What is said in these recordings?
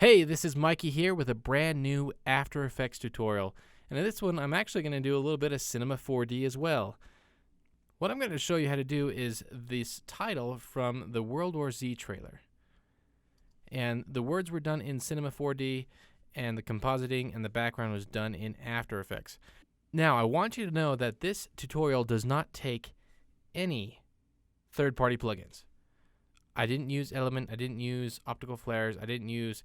Hey, this is Mikey here with a brand new After Effects tutorial. And in this one, I'm actually going to do a little bit of Cinema 4D as well. What I'm going to show you how to do is this title from the World War Z trailer. And the words were done in Cinema 4D, and the compositing and the background was done in After Effects. Now, I want you to know that this tutorial does not take any third-party plugins. I didn't use Element, I didn't use optical flares, I didn't use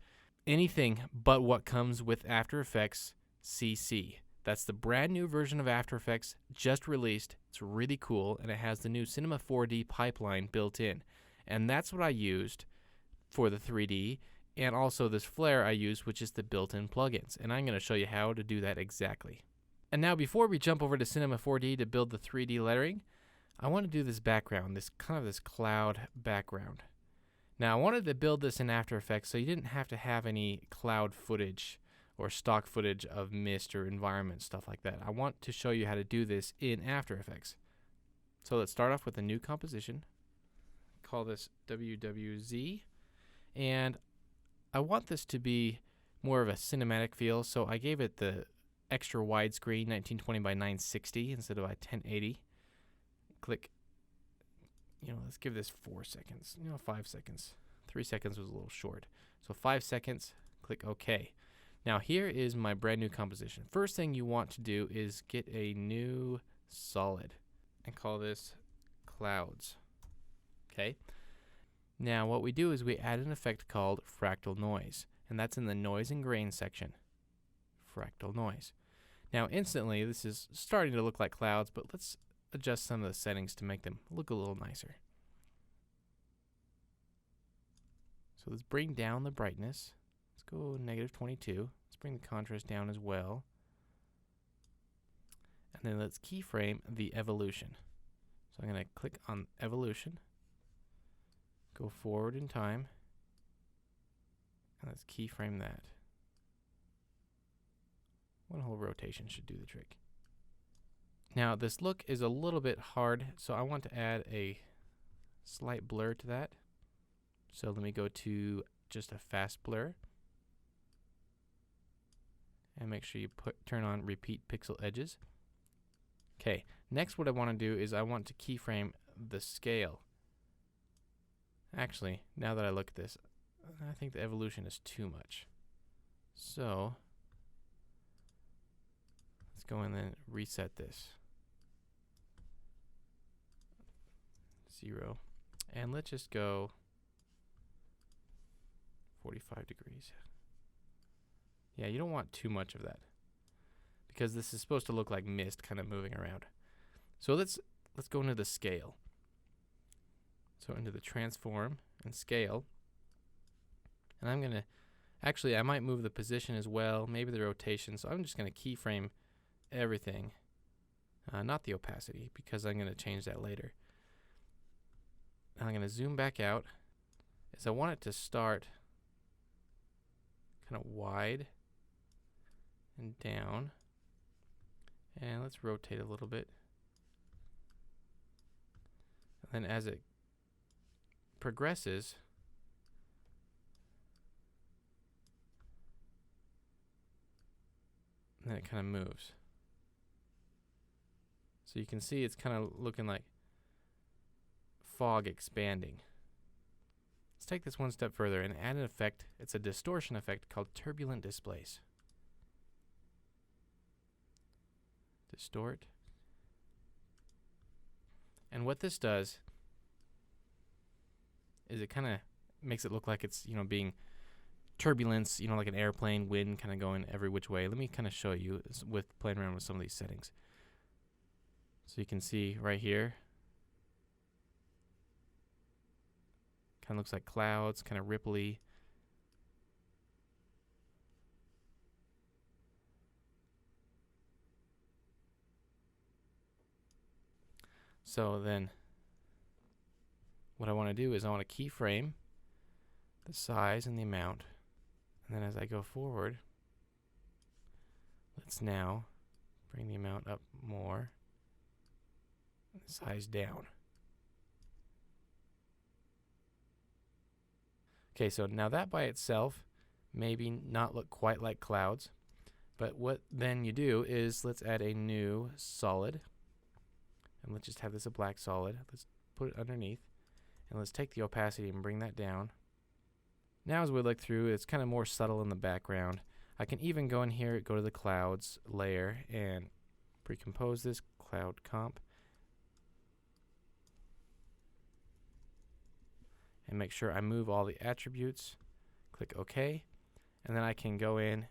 anything but what comes with After Effects CC. That's the brand new version of After Effects just released. It's really cool, and it has the new Cinema 4D pipeline built in. And that's what I used for the 3D, and also this flare I used, which is the built-in plugins. And I'm going to show you how to do that exactly. And now before we jump over to Cinema 4D to build the 3D lettering, I want to do this background, this cloud background. Now I wanted to build this in After Effects so you didn't have to have any cloud footage or stock footage of mist or environment, stuff like that. I want to show you how to do this in After Effects. So let's start off with a new composition. Call this WWZ. And I want this to be more of a cinematic feel, so I gave it the extra widescreen 1920 by 960 instead of by 1080. Click. Let's give this 4 seconds, 5 seconds. 3 seconds was a little short. So 5 seconds, click OK. Now here is my brand new composition. First thing you want to do is get a new solid and call this clouds. Okay. Now what we do is we add an effect called fractal noise, and that's in the noise and grain section. Fractal noise. Now instantly this is starting to look like clouds, but let's adjust some of the settings to make them look a little nicer. So let's bring down the brightness. Let's go -22. Let's bring the contrast down as well. And then let's keyframe the evolution. So I'm going to click on evolution, go forward in time, and let's keyframe that. One whole rotation should do the trick. Now this look is a little bit hard, so I want to add a slight blur to that. So let me go to just a fast blur. And make sure you turn on repeat pixel edges. Okay, next what I want to do is I want to keyframe the scale. Actually, now that I look at this, I think the evolution is too much. So let's go in and reset this. 0. And let's just go 45 degrees. Yeah, you don't want too much of that because this is supposed to look like mist kind of moving around. So let's go into the scale. So into the transform and scale. And I'm going to actually I might move the position as well, maybe the rotation. So I'm just going to keyframe everything. Not the opacity, because I'm going to change that later. Now I'm going to zoom back out, as I want it to start kind of wide and down. And let's rotate a little bit. And then as it progresses, then it kind of moves. So you can see it's kind of looking like fog expanding. Let's take this one step further and add an effect. It's a distortion effect called turbulent displace. Distort. And what this does is it kind of makes it look like it's, being turbulence, like an airplane, wind kind of going every which way. Let me kind of show you with playing around with some of these settings. So you can see right here, kind of looks like clouds, kind of ripply. So then what I want to do is I want to keyframe the size and the amount. And then as I go forward, let's now bring the amount up more and the size down. Okay, so now that by itself maybe not look quite like clouds. But what then you do is let's add a new solid. And let's just have this a black solid. Let's put it underneath. And let's take the opacity and bring that down. Now as we look through, it's kind of more subtle in the background. I can even go in here, go to the clouds layer, and pre-compose this cloud comp. And make sure I move all the attributes. Click OK. And then I can go in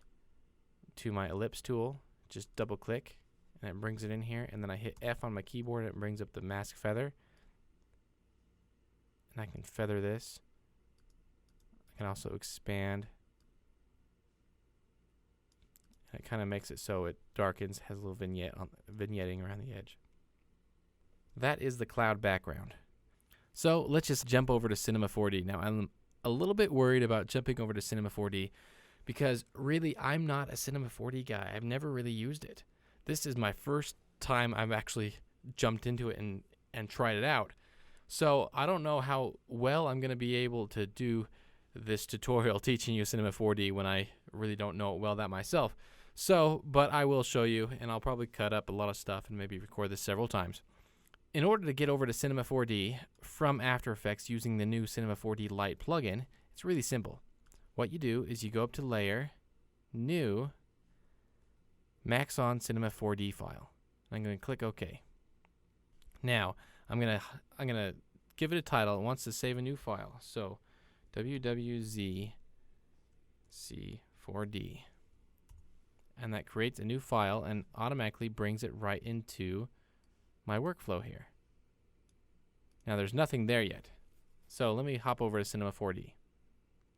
to my ellipse tool, just double click, and it brings it in here. And then I hit F on my keyboard and it brings up the mask feather. And I can feather this. I can also expand. And it kind of makes it so it darkens, has a little vignetting around the edge. That is the cloud background. So let's just jump over to Cinema 4D. Now I'm a little bit worried about jumping over to Cinema 4D because really I'm not a Cinema 4D guy. I've never really used it. This is my first time I've actually jumped into it and tried it out. So I don't know how well I'm going to be able to do this tutorial teaching you Cinema 4D when I really don't know it well that myself. So, but I will show you, and I'll probably cut up a lot of stuff and maybe record this several times. In order to get over to Cinema 4D from After Effects using the new Cinema 4D Lite plugin, it's really simple. What you do is you go up to Layer, New, Max on Cinema 4D file. I'm going to click OK. Now, I'm gonna give it a title. It wants to save a new file. So, WWZC4D. And that creates a new file and automatically brings it right into my workflow here. Now there's nothing there yet. So let me hop over to Cinema 4D.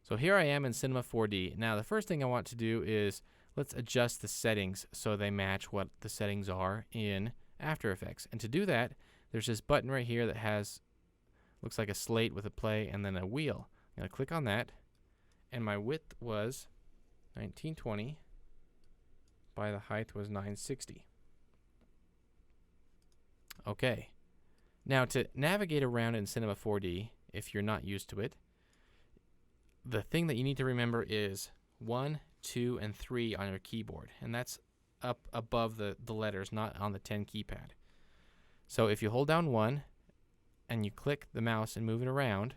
So here I am in Cinema 4D. Now the first thing I want to do is let's adjust the settings so they match what the settings are in After Effects. And to do that, there's this button right here that has, looks like a slate with a play and then a wheel. I'm going to click on that, and my width was 1920 by the height was 960. Okay. Now to navigate around in Cinema 4D, if you're not used to it, the thing that you need to remember is 1, 2, and 3 on your keyboard. And that's up above the letters, not on the 10 keypad. So if you hold down 1 and you click the mouse and move it around,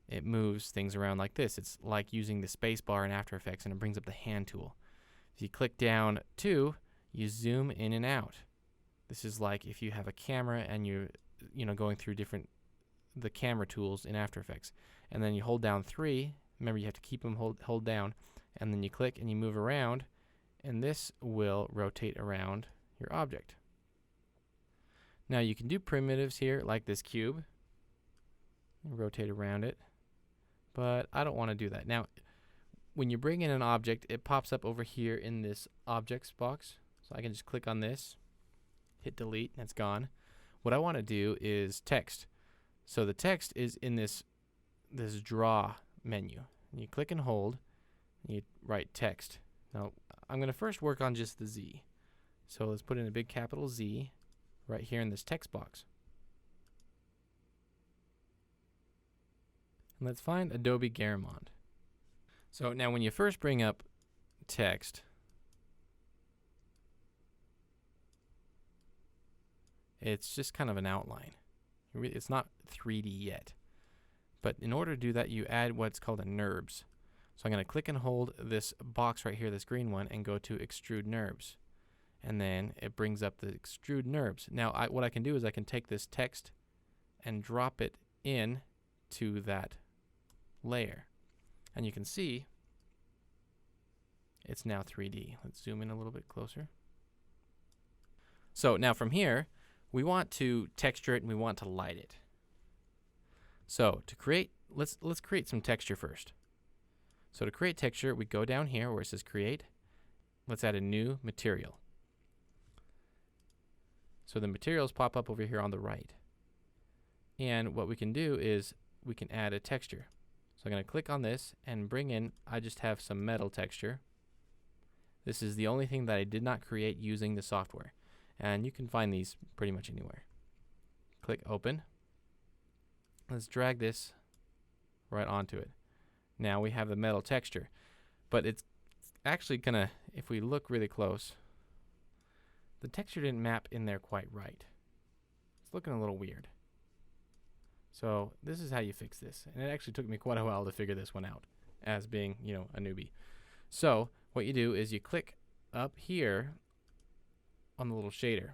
it moves things around like this. It's like using the space bar in After Effects, and it brings up the hand tool. If you click down 2, you zoom in and out. This is like if you have a camera and you're going through the camera tools in After Effects. And then you hold down 3. Remember, you have to keep them hold down. And then you click and you move around, and this will rotate around your object. Now you can do primitives here, like this cube. Rotate around it. But I don't want to do that. Now, when you bring in an object, it pops up over here in this objects box. So I can just click on this, hit delete, and it's gone. What I want to do is text. So the text is in this draw menu. And you click and hold, and you write text. Now, I'm going to first work on just the Z. So let's put in a big capital Z right here in this text box. And let's find Adobe Garamond. So now when you first bring up text, it's just kind of an outline. It's not 3D yet. But in order to do that, you add what's called a NURBS. So I'm going to click and hold this box right here, this green one, and go to Extrude NURBS. And then it brings up the Extrude NURBS. Now what I can do is I can take this text and drop it in to that layer. And you can see it's now 3D. Let's zoom in a little bit closer. So now from here, we want to texture it and we want to light it. So to create, let's create some texture first. So to create texture, we go down here where it says create. Let's add a new material. So the materials pop up over here on the right. And what we can do is we can add a texture. So I'm going to click on this and bring in, I just have some metal texture. This is the only thing that I did not create using the software. And you can find these pretty much anywhere. Click open. Let's drag this right onto it. Now we have the metal texture. but it's actually gonna, if we look really close, the texture didn't map in there quite right. It's looking a little weird. So this is how you fix this. And it actually took me quite a while to figure this one out as being, you know, a newbie. So what you do is you click up here on the little shader.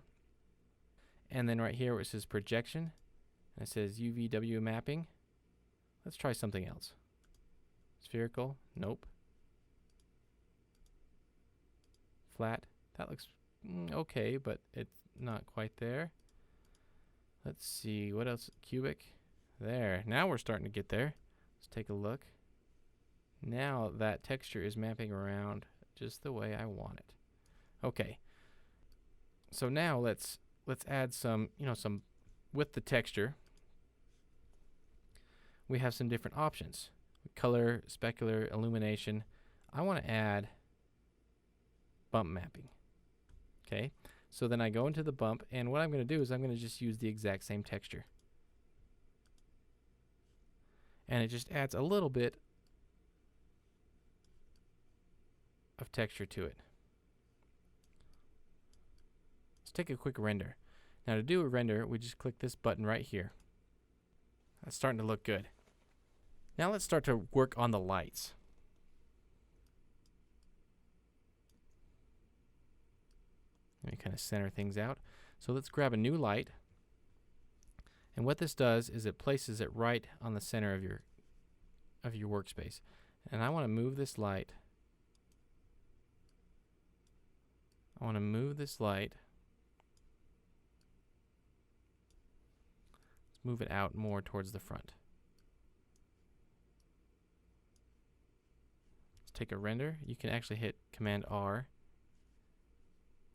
And then right here where it says projection, and it says UVW mapping. Let's try something else. Spherical, nope. Flat, that looks okay, but it's not quite there. Let's see, what else? Cubic, there. Now we're starting to get there. Let's take a look. Now that texture is mapping around just the way I want it. Okay. So now let's add some, you know, some with the texture. We have some different options. Color, specular, illumination. I want to add bump mapping. Okay. So then I go into the bump, and what I'm going to do is I'm going to just use the exact same texture. And it just adds a little bit of texture to it. Let's take a quick render. Now to do a render, we just click this button right here. That's starting to look good. Now let's start to work on the lights. Let me kind of center things out. So let's grab a new light. And what this does is it places it right on the center of your workspace. And I want to move this light. Let's move it out more towards the front. Let's take a render. You can actually hit Command R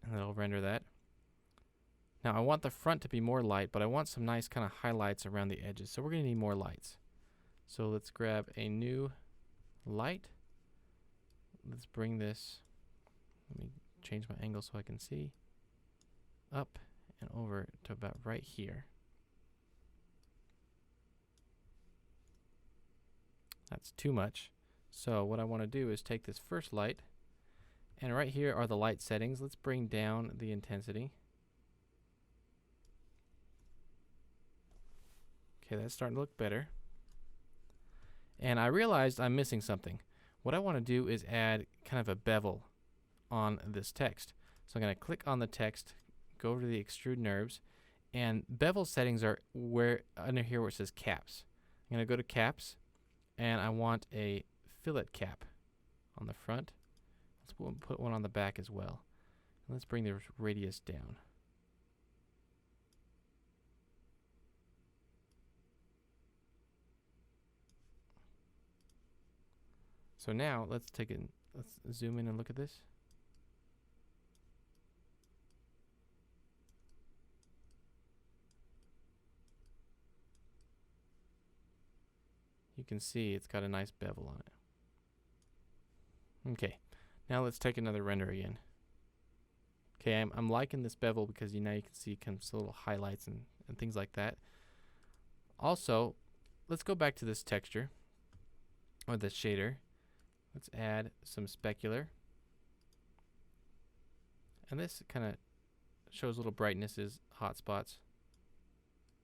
and it'll render that. Now I want the front to be more light, but I want some nice kind of highlights around the edges. So we're going to need more lights. So let's grab a new light. Let's bring this, let me change my angle so I can see, up and over to about right here. That's too much. So what I want to do is take this first light, and right here are the light settings. Let's bring down the intensity. Okay, that's starting to look better. And I realized I'm missing something. What I want to do is add kind of a bevel on this text. So I'm going to click on the text, go over to the extrude NURBS, and bevel settings are where under here where it says caps. I'm going to go to caps, and I want a fillet cap on the front. Let's put one on the back as well. And let's bring the radius down. So now let's zoom in and look at this. You can see it's got a nice bevel on it. Okay, now let's take another render again. Okay, I'm liking this bevel because now you can see some little highlights and things like that. Also, let's go back to this texture, or this shader. Let's add some specular. And this kind of shows little brightnesses, hotspots.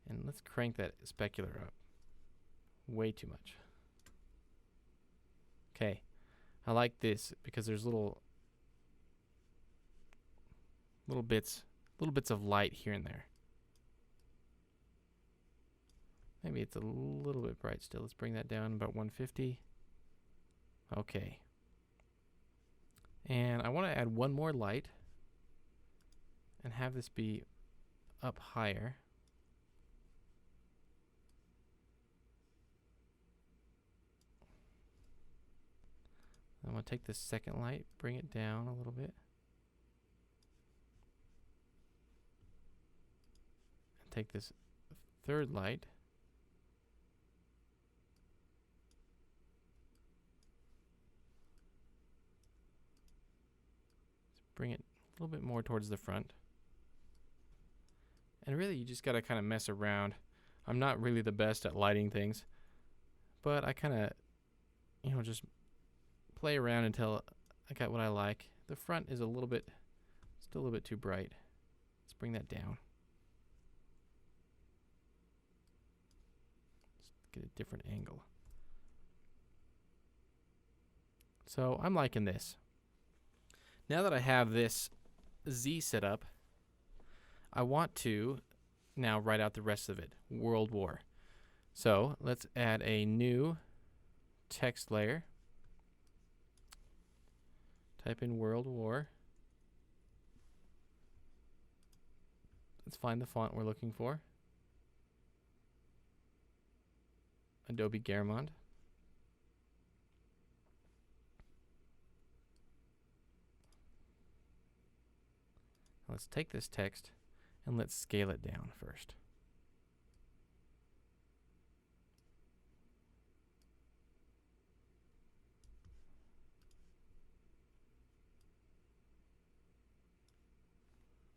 And let's crank that specular up. Way too much. Okay, I like this because there's little bits of light here and there. Maybe it's a little bit bright still. Let's bring that down about 150. Okay. And I want to add one more light and have this be up higher. I'm going to take this second light, bring it down a little bit. And take this third light. Let's bring it a little bit more towards the front. And really you just got to kind of mess around. I'm not really the best at lighting things, but I kind of, just play around until I got what I like. The front is still a little bit too bright. Let's bring that down. Let's get a different angle. So I'm liking this. Now that I have this Z set up, I want to now write out the rest of it. World War. So let's add a new text layer. Type in World War. Let's find the font we're looking for. Adobe Garamond. Let's take this text and let's scale it down first.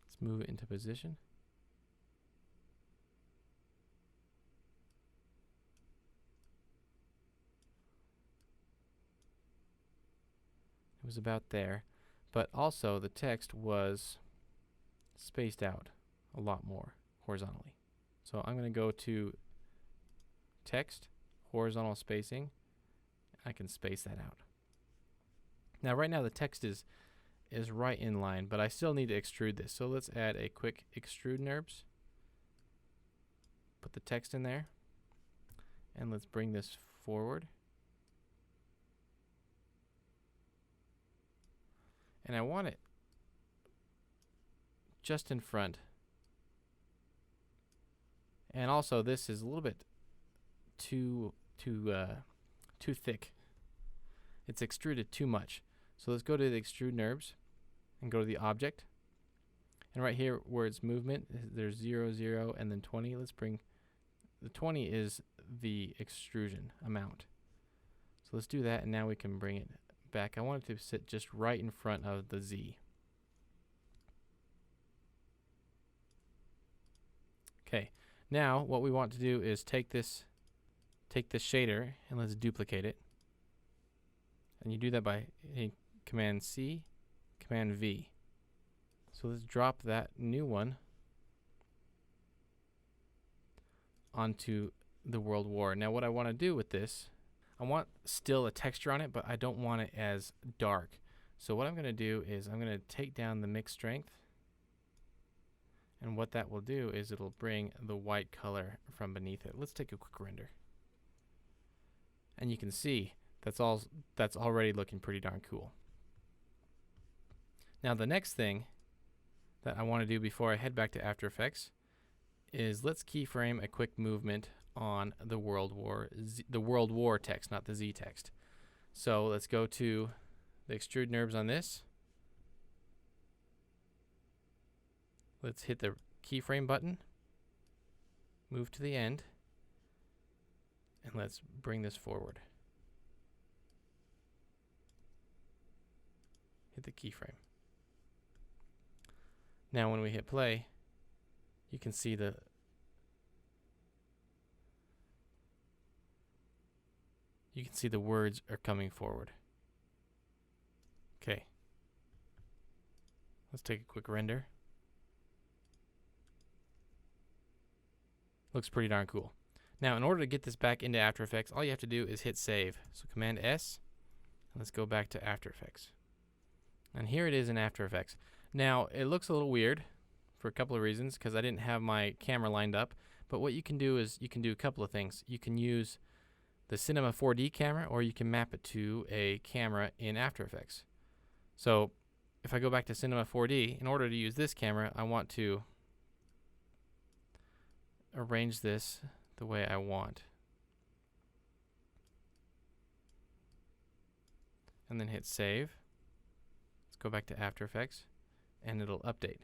Let's move it into position. It was about there, but also the text was spaced out a lot more horizontally. So I'm going to go to text, horizontal spacing. I can space that out. Now right now the text is right in line, but I still need to extrude this. So let's add a quick extrude NURBS. Put the text in there, and let's bring this forward. And I want it just in front. And also this is a little bit too thick. It's extruded too much. So let's go to the extrude NURBS and go to the object. And right here where it's movement, there's 0, 0, and then 20. Let's bring the 20 is the extrusion amount. So let's do that, and now we can bring it back. I want it to sit just right in front of the Z. Okay, now what we want to do is take this shader and let's duplicate it. And you do that by hitting Command C, Command V. So let's drop that new one onto the World War. Now what I want to do with this, I want still a texture on it, but I don't want it as dark. So what I'm going to do is I'm going to take down the mix strength, and what that will do is it'll bring the white color from beneath it. Let's take a quick render. And you can see that's already looking pretty darn cool. Now the next thing that I want to do before I head back to After Effects is let's keyframe a quick movement on the World War text, not the Z text. So let's go to the extrude NURBS on this. Let's hit the keyframe button, move to the end, and let's bring this forward. Hit the keyframe. Now when we hit play, you can see the words are coming forward. Okay. Let's take a quick render. Looks pretty darn cool. Now in order to get this back into After Effects, all you have to do is hit save. So Command S, and let's go back to After Effects. And here it is in After Effects. Now it looks a little weird for a couple of reasons because I didn't have my camera lined up, but what you can do is you can do a couple of things. You can use the Cinema 4D camera, or you can map it to a camera in After Effects. So if I go back to Cinema 4D, in order to use this camera, I want to arrange this the way I want. And then hit save. Let's go back to After Effects, and it'll update.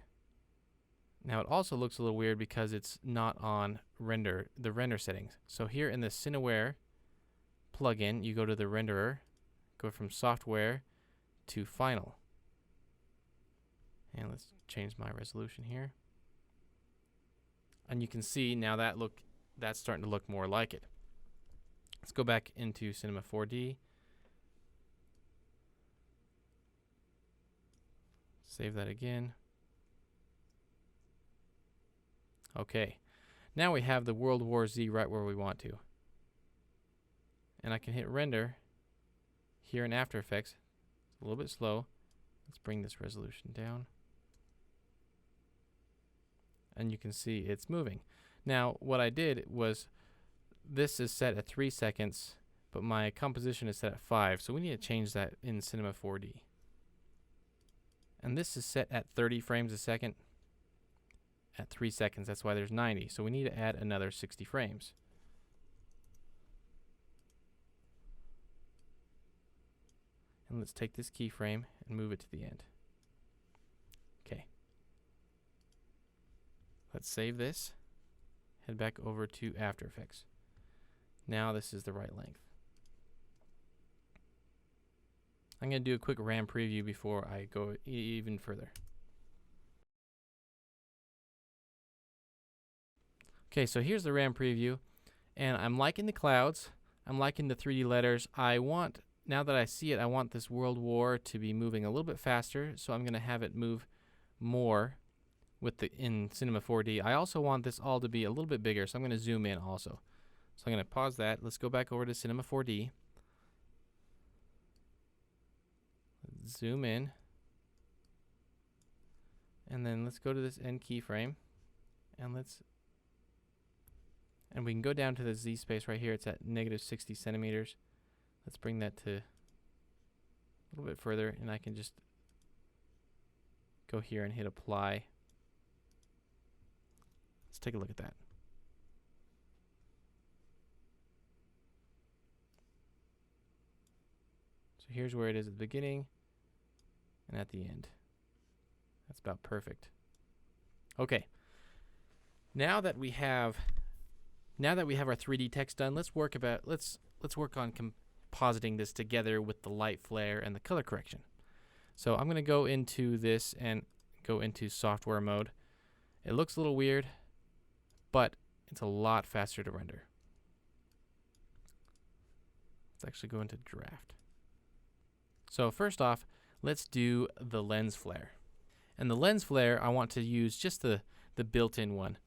Now it also looks a little weird because it's not on the render settings. So here in the Cineware plugin, you go to the renderer, go from software to final. And let's change my resolution here. And you can see now that's starting to look more like it. Let's go back into Cinema 4D. Save that again. Okay. Now we have the World War Z right where we want to. And I can hit render here in After Effects. It's a little bit slow. Let's bring this resolution down. And you can see it's moving. Now, what I did was, this is set at 3 seconds, but my composition is set at 5, so we need to change that in Cinema 4D. And this is set at 30 frames a second at 3 seconds. That's why there's 90. So we need to add another 60 frames. And let's take this keyframe and move it to the end. Okay. Let's save this. Head back over to After Effects. Now this is the right length. I'm going to do a quick RAM preview before I go even further. Okay, so here's the RAM preview, and I'm liking the clouds. I'm liking the 3D letters. Now that I see it, I want this World War to be moving a little bit faster, so I'm going to have it move more in Cinema 4D. I also want this all to be a little bit bigger, so I'm going to zoom in also. So I'm going to pause that. Let's go back over to Cinema 4D. Zoom in. And then let's go to this end keyframe. And we can go down to the Z space right here. It's at -60 centimeters. Let's bring that to a little bit further, and I can just go here and hit apply. Let's take a look at that. So here's where it is at the beginning and at the end. That's about perfect. Okay. Now that we have our 3D text done, let's work on compositing this together with the light flare and the color correction. So I'm going to go into this and go into software mode. It looks a little weird, but it's a lot faster to render. Let's actually go into draft. So first off, let's do the lens flare. And the lens flare, I want to use just the built-in one.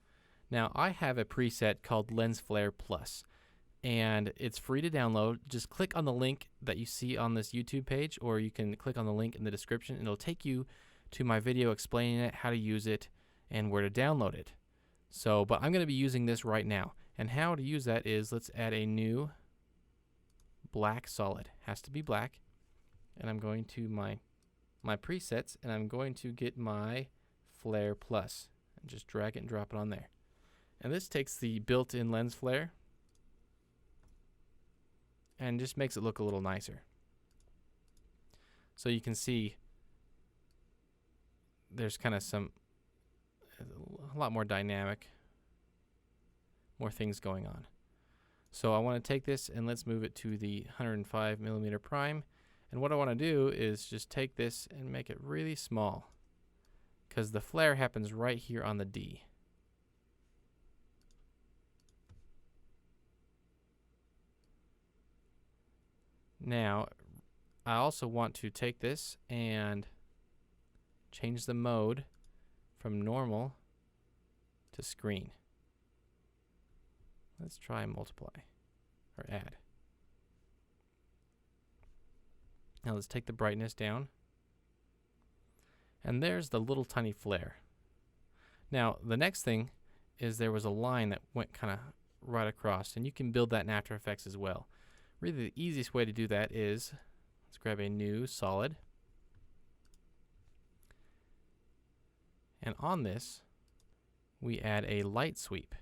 Now, I have a preset called Lens Flare Plus, and it's free to download. Just click on the link that you see on this YouTube page, or you can click on the link in the description, and it'll take you to my video explaining it, how to use it, and where to download it. So, but I'm going to be using this right now. And how to use that is, let's add a new black solid. Has to be black. And I'm going to my presets, and I'm going to get my Flare Plus, and just drag it and drop it on there. And this takes the built-in lens flare and just makes it look a little nicer. So you can see there's kind of a lot more dynamic, more things going on. So I want to take this and let's move it to the 105mm prime. And what I want to do is just take this and make it really small, because the flare happens right here on the D. Now, I also want to take this and change the mode from normal to screen. Let's try multiply or add. Now let's take the brightness down. And there's the little tiny flare. Now, the next thing is there was a line that went kind of right across, and you can build that in After Effects as well. Really, the easiest way to do that is, let's grab a new solid. And on this, we add a light sweep.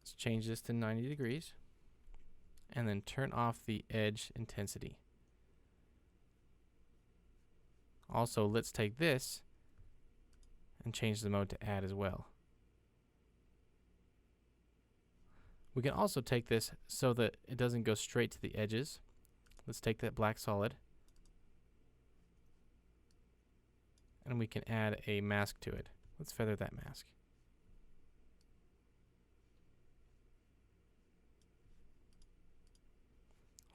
Let's change this to 90 degrees. And then turn off the edge intensity. Also, let's take this and change the mode to add as well. We can also take this so that it doesn't go straight to the edges. Let's take that black solid, and we can add a mask to it. Let's feather that mask.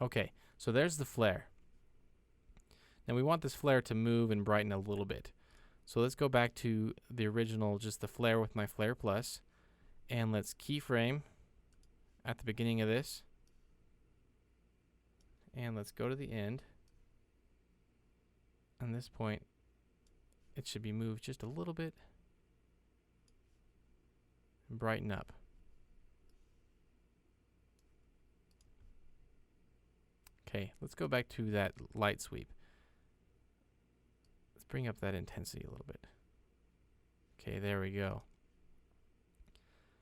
Okay, so there's the flare. Now we want this flare to move and brighten a little bit. So let's go back to the original, just the flare with my Flare Plus, and let's keyframe at the beginning of this. And let's go to the end. On this point, it should be moved just a little bit and brighten up. Okay, let's go back to that light sweep. Let's bring up that intensity a little bit. Okay, there we go.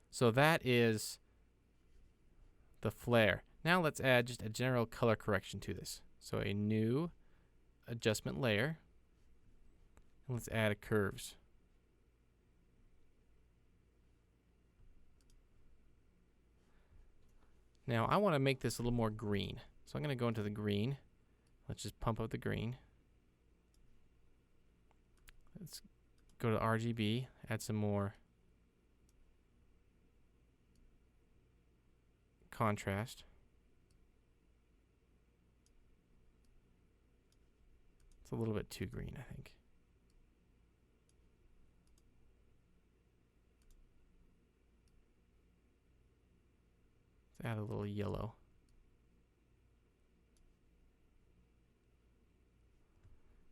So that is the flare. Now let's add just a general color correction to this. So a new adjustment layer. And let's add a curves. Now I want to make this a little more green. So I'm going to go into the green. Let's just pump up the green. Let's go to RGB, add some more contrast. It's a little bit too green, I think. Let's add a little yellow.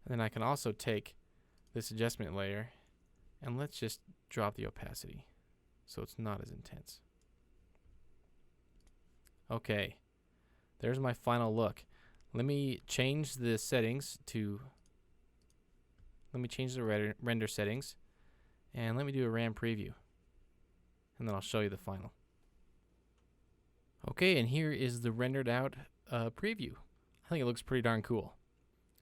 And then I can also take this adjustment layer and let's just drop the opacity so it's not as intense. Okay, there's my final look. Let me change the settings to, let me change the render settings, and let me do a RAM preview, and then I'll show you the final. Okay, and here is the rendered out preview. I think it looks pretty darn cool.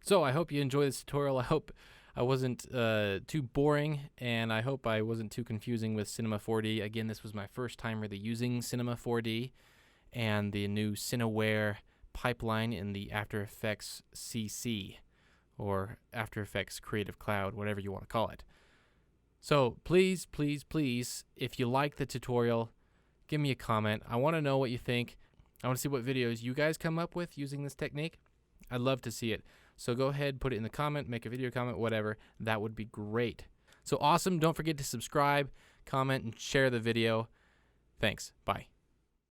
So I hope you enjoyed this tutorial. I hope I wasn't too boring, and I hope I wasn't too confusing with Cinema 4D. Again, this was my first time really using Cinema 4D and the new Cineware pipeline in the After Effects CC, or After Effects Creative Cloud, whatever you want to call it. So please, please, please, if you like the tutorial, give me a comment. I want to know what you think. I want to see what videos you guys come up with using this technique. I'd love to see it. So go ahead, put it in the comment, make a video comment, whatever. That would be great. So awesome. Don't forget to subscribe, comment, and share the video. Thanks. Bye.